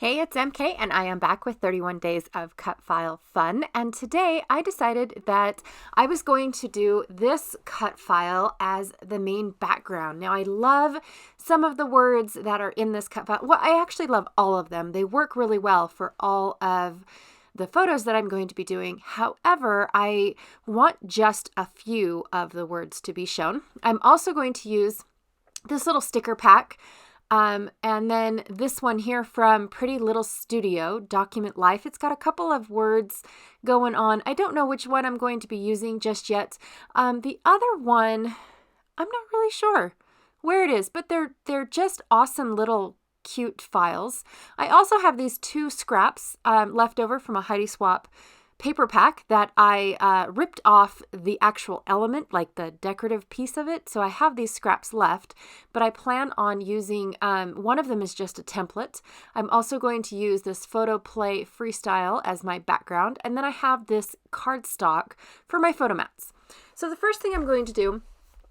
Hey, it's MK, and I am back with 31 Days of Cut File Fun. And today I decided that I was going to do this cut file as the main background. Now, I love some of the words that are in this cut file. Well, I actually love all of them. They work really well for all of the photos that I'm going to be doing. However, I want just a few of the words to be shown. I'm also going to use this little sticker pack. And then this one here from Pretty Little Studio, Document Life. It's got a couple of words going on. I don't know which one I'm going to be using just yet. The other one, I'm not really sure where it is, but they're just awesome little cute files. I also have these two scraps left over from a Heidi Swap paper pack that I ripped off the actual element, like the decorative piece of it. So I have these scraps left, but I plan on using, one of them is just a template. I'm also going to use this Photo Play Freestyle as my background. And then I have this cardstock for my photo mats. So the first thing I'm going to do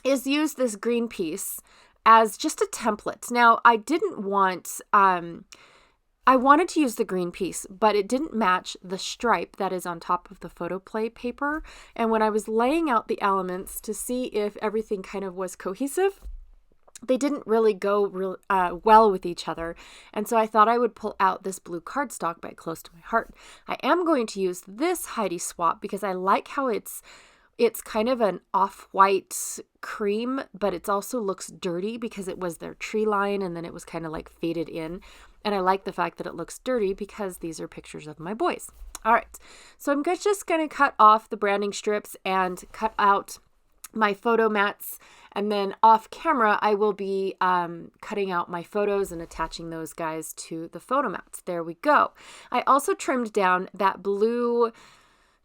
is use this green piece as just a template. Now, I wanted to use the green piece, but it didn't match the stripe that is on top of the photo play paper. And when I was laying out the elements to see if everything kind of was cohesive, they didn't really go well with each other. And so I thought I would pull out this blue cardstock by Close to My Heart. I am going to use this Heidi Swap because I like how it's kind of an off-white cream, but it also looks dirty because it was their tree line and then it was kind of like faded in. And I like the fact that it looks dirty because these are pictures of my boys. All right, so I'm just going to cut off the branding strips and cut out my photo mats. And then off camera, I will be cutting out my photos and attaching those guys to the photo mats. There we go. I also trimmed down that blue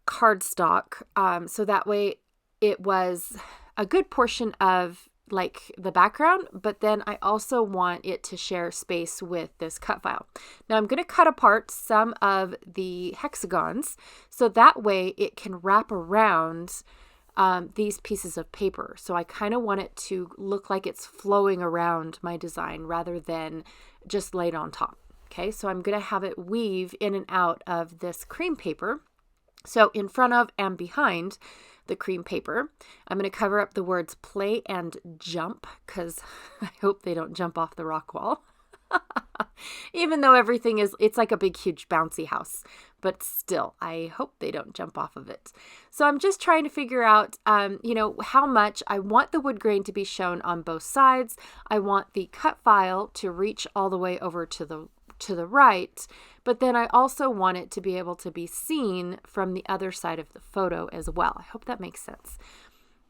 cardstock so that way it was a good portion of like the background, but then I also want it to share space with this cut file. Now I'm going to cut apart some of the hexagons so that way it can wrap around these pieces of paper. So I kind of want it to look like it's flowing around my design rather than just laid on top. Okay, so I'm going to have it weave in and out of this cream paper. So in front of and behind the cream paper, I'm going to cover up the words play and jump because I hope they don't jump off the rock wall. Even though it's like a big, huge bouncy house, but still, I hope they don't jump off of it. So I'm just trying to figure out, how much I want the wood grain to be shown on both sides. I want the cut file to reach all the way over to the right, but then I also want it to be able to be seen from the other side of the photo as well. I hope that makes sense.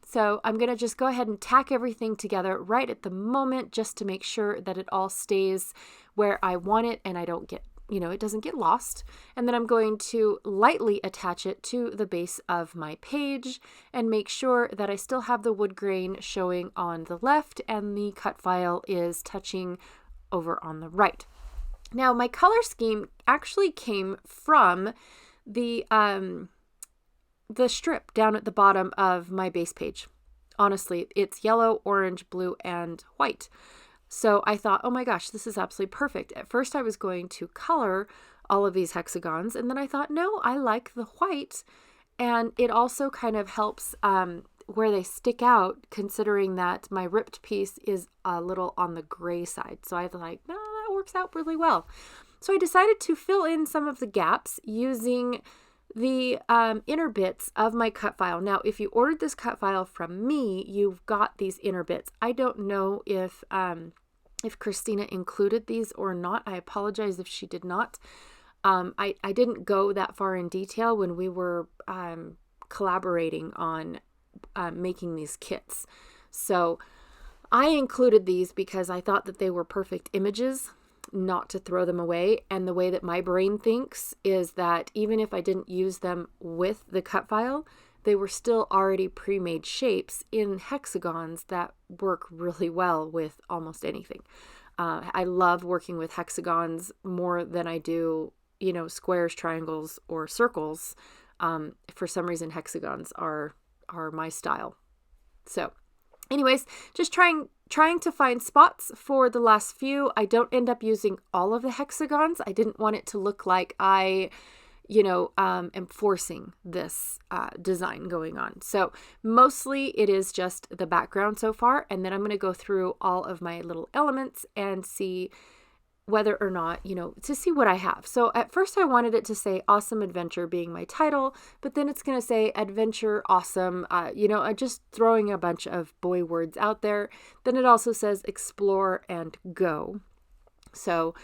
So I'm going to just go ahead and tack everything together right at the moment just to make sure that it all stays where I want it and I don't get, it doesn't get lost. And then I'm going to lightly attach it to the base of my page and make sure that I still have the wood grain showing on the left and the cut file is touching over on the right. Now, my color scheme actually came from the strip down at the bottom of my base page. Honestly, it's yellow, orange, blue, and white. So I thought, oh my gosh, this is absolutely perfect. At first, I was going to color all of these hexagons, and then I thought, no, I like the white, and it also kind of helps where they stick out, considering that my ripped piece is a little on the gray side. So I was like, no, that works out really well. So I decided to fill in some of the gaps using the inner bits of my cut file. Now, if you ordered this cut file from me, you've got these inner bits. I don't know if Christina included these or not. I apologize if she did not. I didn't go that far in detail when we were collaborating on making these kits. So I included these because I thought that they were perfect images, not to throw them away. And the way that my brain thinks is that even if I didn't use them with the cut file, they were still already pre-made shapes in hexagons that work really well with almost anything. I love working with hexagons more than I do, squares, triangles, or circles. For some reason, hexagons are my style. So anyways, just trying trying to find spots for the last few. I don't end up using all of the hexagons. I didn't want it to look like I am forcing this design going on. So mostly it is just the background so far. And then I'm going to go through all of my little elements and see whether or not, to see what I have. So at first I wanted it to say Awesome Adventure being my title, but then it's going to say Adventure Awesome, just throwing a bunch of boy words out there. Then it also says Explore and Go. So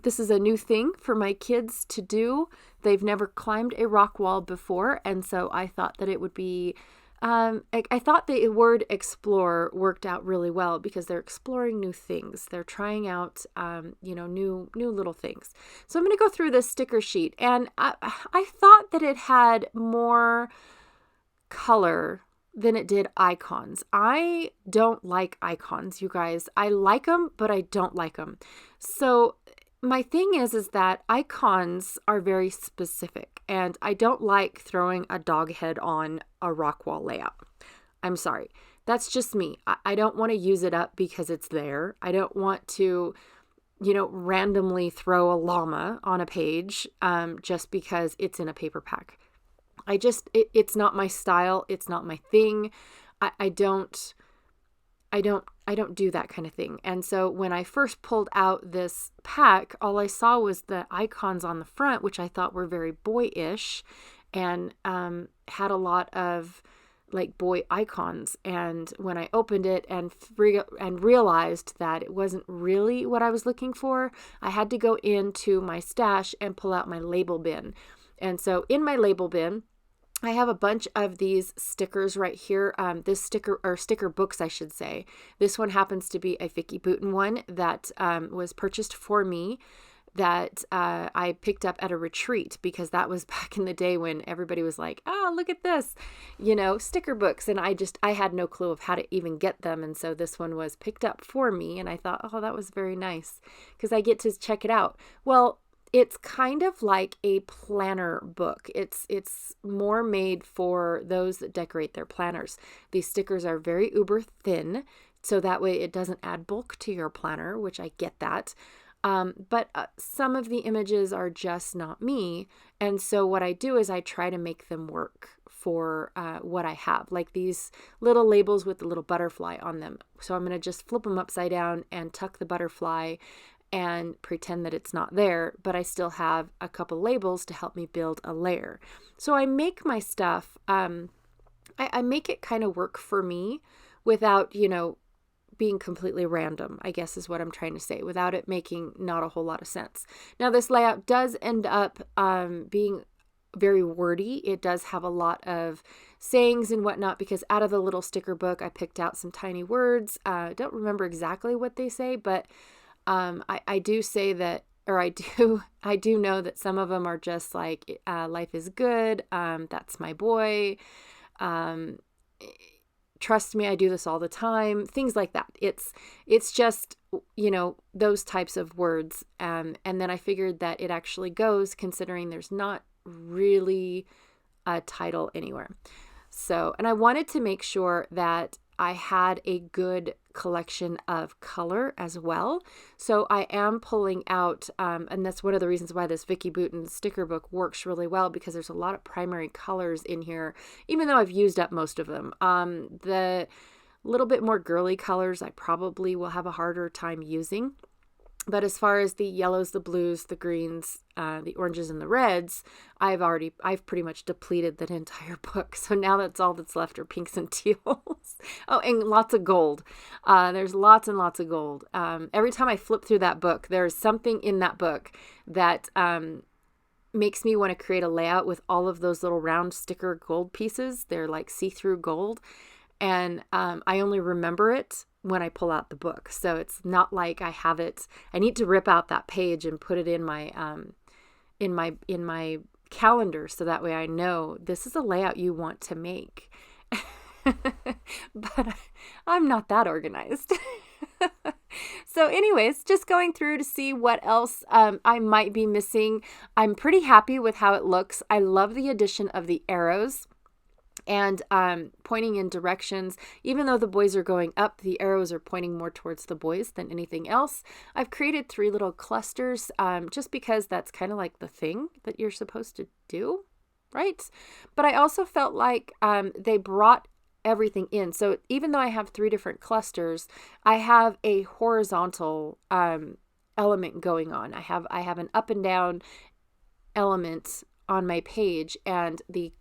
this is a new thing for my kids to do. They've never climbed a rock wall before, and so I thought that it would be, I thought the word explore worked out really well because they're exploring new things. They're trying out, new little things. So I'm going to go through this sticker sheet, and I thought that it had more color than it did icons. I don't like icons, you guys. I like them, but I don't like them. So my thing is that icons are very specific, and I don't like throwing a dog head on a rock wall layout. I'm sorry. That's just me. I don't want to use it up because it's there. I don't want to, randomly throw a llama on a page just because it's in a paper pack. It's not my style. It's not my thing. I don't do that kind of thing. And so when I first pulled out this pack, all I saw was the icons on the front, which I thought were very boyish and had a lot of like boy icons. And when I opened it and realized that it wasn't really what I was looking for, I had to go into my stash and pull out my label bin. And so in my label bin, I have a bunch of these stickers right here. Sticker books, I should say. This one happens to be a Vicky Boutin one that was purchased for me that I picked up at a retreat because that was back in the day when everybody was like, oh, look at this, sticker books. And I had no clue of how to even get them. And so this one was picked up for me. And I thought, oh, that was very nice because I get to check it out. Well, it's kind of like a planner book. It's more made for those that decorate their planners. These stickers are very uber thin, so that way it doesn't add bulk to your planner, which I get that. But some of the images are just not me. And so what I do is I try to make them work for what I have, like these little labels with the little butterfly on them. So I'm going to just flip them upside down and tuck the butterfly and pretend that it's not there, but I still have a couple labels to help me build a layer. So I make my stuff, I make it kind of work for me without, being completely random, I guess is what I'm trying to say, without it making not a whole lot of sense. Now this layout does end up being very wordy. It does have a lot of sayings and whatnot because out of the little sticker book, I picked out some tiny words. I don't remember exactly what they say, but I do say that, or I do know that some of them are just like, life is good. That's my boy. Trust me, I do this all the time. Things like that. It's just, those types of words. And then I figured that it actually goes considering there's not really a title anywhere. So, and I wanted to make sure that I had a good collection of color as well. So I am pulling out, and that's one of the reasons why this Vicky Boutin sticker book works really well because there's a lot of primary colors in here, even though I've used up most of them. The little bit more girly colors I probably will have a harder time using. But as far as the yellows, the blues, the greens, the oranges, and the reds, I've pretty much depleted that entire book. So now that's all that's left are pinks and teals. Oh, and lots of gold. There's lots and lots of gold. Every time I flip through that book, there's something in that book that makes me want to create a layout with all of those little round sticker gold pieces. They're like see-through gold. And I only remember it when I pull out the book. So it's not like I have it. I need to rip out that page and put it in my calendar so that way I know this is a layout you want to make. But I'm not that organized. So anyways, just going through to see what else I might be missing. I'm pretty happy with how it looks. I love the addition of the arrows. and pointing in directions. Even though the boys are going up, the arrows are pointing more towards the boys than anything else. I've created 3 little clusters just because that's kind of like the thing that you're supposed to do, right? But I also felt like they brought everything in. So even though I have 3 different clusters, I have a horizontal element going on. I have an up and down element on my page, and the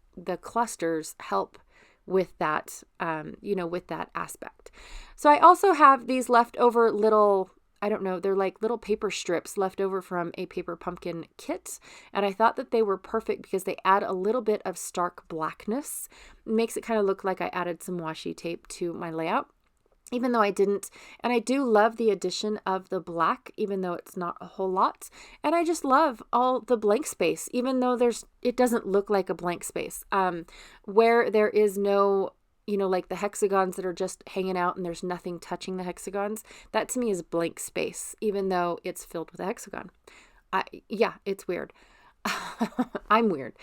clusters help with that, with that aspect. So I also have these leftover little, I don't know, they're like little paper strips left over from a paper pumpkin kit. And I thought that they were perfect because they add a little bit of stark blackness. It makes it kind of look like I added some washi tape to my layout, even though I didn't. And I do love the addition of the black, even though it's not a whole lot. And I just love all the blank space, even though it doesn't look like a blank space. Where there is no, like the hexagons that are just hanging out and there's nothing touching the hexagons, that to me is blank space, even though it's filled with a hexagon. It's weird. I'm weird.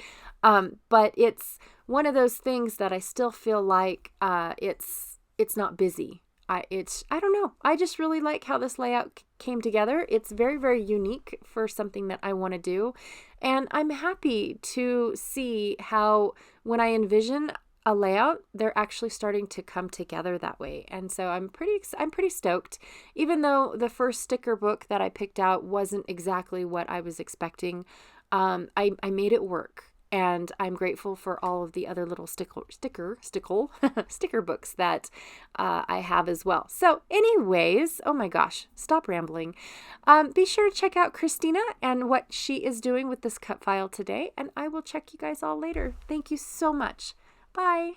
But it's one of those things that I still feel like it's not busy. I don't know. I just really like how this layout came together. It's very, very unique for something that I want to do. And I'm happy to see how when I envision a layout, they're actually starting to come together that way. And so I'm pretty stoked, even though the first sticker book that I picked out wasn't exactly what I was expecting. I made it work. And I'm grateful for all of the other little sticker books that I have as well. So anyways, oh my gosh, stop rambling. Be sure to check out Christina and what she is doing with this cut file today. And I will check you guys all later. Thank you so much. Bye.